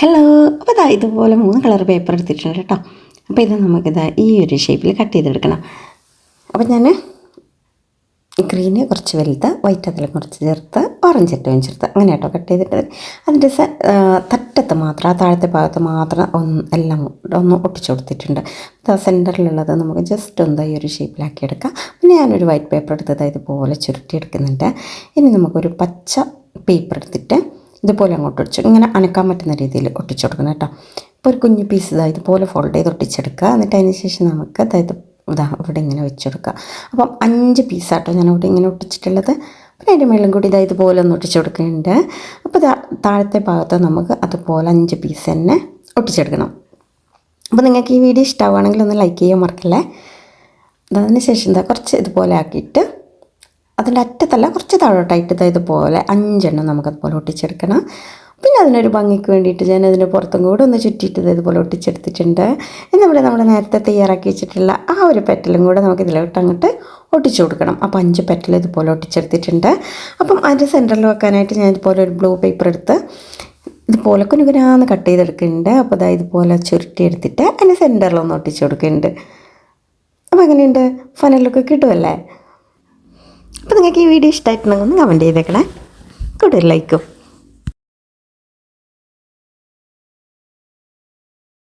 Hello. അപ്പോൾ ഇതാ ഇതുപോലെ 3 കളർ പേപ്പർ എടുത്തിട്ടുണ്ട് കേട്ടോ. അപ്പോൾ ഇത് നമുക്കിതാ ഈ ഒരു ഷേപ്പിൽ കട്ട് ചെയ്തെടുക്കണം. അപ്പോൾ ഞാൻ ഗ്രീന് കുറച്ച് വലുത്, വൈറ്റ് അതിൽ കുറച്ച് ചേർത്ത്, ഓറഞ്ച് ഏറ്റവും ചേർത്ത് അങ്ങനെ കേട്ടോ കട്ട് ചെയ്തിട്ട് അതിൻ്റെ തറ്റത്ത് മാത്രം, ആ താഴത്തെ ഭാഗത്ത് മാത്രം എല്ലാം ഒന്ന് ഒട്ടിച്ചു കൊടുത്തിട്ടുണ്ട്. സെൻറ്ററിലുള്ളത് നമുക്ക് ജസ്റ്റ് ഒന്ന് ഈ ഒരു ഷേപ്പിലാക്കി എടുക്കാം. പിന്നെ ഞാനൊരു വൈറ്റ് പേപ്പർ എടുത്തത് ഇതുപോലെ ചുരുട്ടിയെടുക്കുന്നുണ്ട്. ഇനി നമുക്കൊരു പച്ച പേപ്പർ എടുത്തിട്ട് ഇതുപോലെ അങ്ങോട്ട് ഒട്ടിച്ചു ഇങ്ങനെ അനക്കാൻ പറ്റുന്ന രീതിയിൽ ഒട്ടിച്ചു കൊടുക്കണം കേട്ടോ. ഇപ്പോൾ ഒരു കുഞ്ഞു പീസ് ഇതുപോലെ ഫോൾഡ് ചെയ്ത് ഒട്ടിച്ചെടുക്കുക. എന്നിട്ട് അതിന് ശേഷം നമുക്ക് ഇവിടെ ഇങ്ങനെ വെച്ചെടുക്കുക. അപ്പം 5 പീസാട്ടോ ഞാൻ ഇവിടെ ഇങ്ങനെ ഒട്ടിച്ചിട്ടുള്ളത്. പിന്നെ അതിൻ്റെ മേലും കൂടി ഇതുപോലെ ഒന്ന് ഒട്ടിച്ചു കൊടുക്കുന്നുണ്ട്. അപ്പോൾ താഴത്തെ ഭാഗത്ത് നമുക്ക് അതുപോലെ 5 പീസ് തന്നെ ഒട്ടിച്ചെടുക്കണം. അപ്പോൾ നിങ്ങൾക്ക് ഈ വീഡിയോ ഇഷ്ടമാവുകയാണെങ്കിൽ ഒന്ന് ലൈക്ക് ചെയ്യാൻ മറക്കല്ലേ. അതിന് ശേഷം കുറച്ച് ഇതുപോലെ ആക്കിയിട്ട് അതിൻ്റെ അറ്റത്തല്ല കുറച്ച് താഴോട്ടായിട്ട് ഇതുപോലെ 5 എണ്ണം നമുക്കതുപോലെ ഒട്ടിച്ചെടുക്കണം. പിന്നെ അതിനൊരു ഭംഗിക്ക് വേണ്ടിയിട്ട് ഞാൻ അതിൻ്റെ പുറത്തും കൂടെ ഒന്ന് ചുറ്റിയിട്ട് ഇതുപോലെ ഒട്ടിച്ചെടുത്തിട്ടുണ്ട്. എന്നിവിടെ നമ്മൾ നേരത്തെ തയ്യാറാക്കി വെച്ചിട്ടുള്ള ആ ഒരു പെറ്റലും കൂടെ നമുക്ക് ഇതിലോട്ട് അങ്ങോട്ട് ഒട്ടിച്ചു കൊടുക്കണം. അപ്പോൾ 5 പെറ്റൽ ഇതുപോലെ ഒട്ടിച്ചെടുത്തിട്ടുണ്ട്. അപ്പം അതിൻ്റെ സെൻറ്ററിൽ വെക്കാനായിട്ട് ഞാൻ ഇതുപോലെ ഒരു ബ്ലൂ പേപ്പർ എടുത്ത് ഇതുപോലെ കുനുകുനാന്ന് കട്ട് ചെയ്തെടുക്കുന്നുണ്ട്. അപ്പോൾ ഇതുപോലെ ചുരുട്ടിയെടുത്തിട്ട് അതിൻ്റെ സെൻറ്ററിലൊന്ന് ഒട്ടിച്ചു കൊടുക്കുന്നുണ്ട്. അപ്പോൾ എങ്ങനെയുണ്ട്? ഫനലൊക്കെ കിട്ടുമല്ലേ? അപ്പോൾ നിങ്ങൾക്ക് ഈ വീഡിയോ ഇഷ്ടമായിട്ടുണ്ടെങ്കിൽ ഒന്ന് കമൻറ്റ് ചെയ്തേക്കണേ. കൂടുതൽ ലൈക്കും.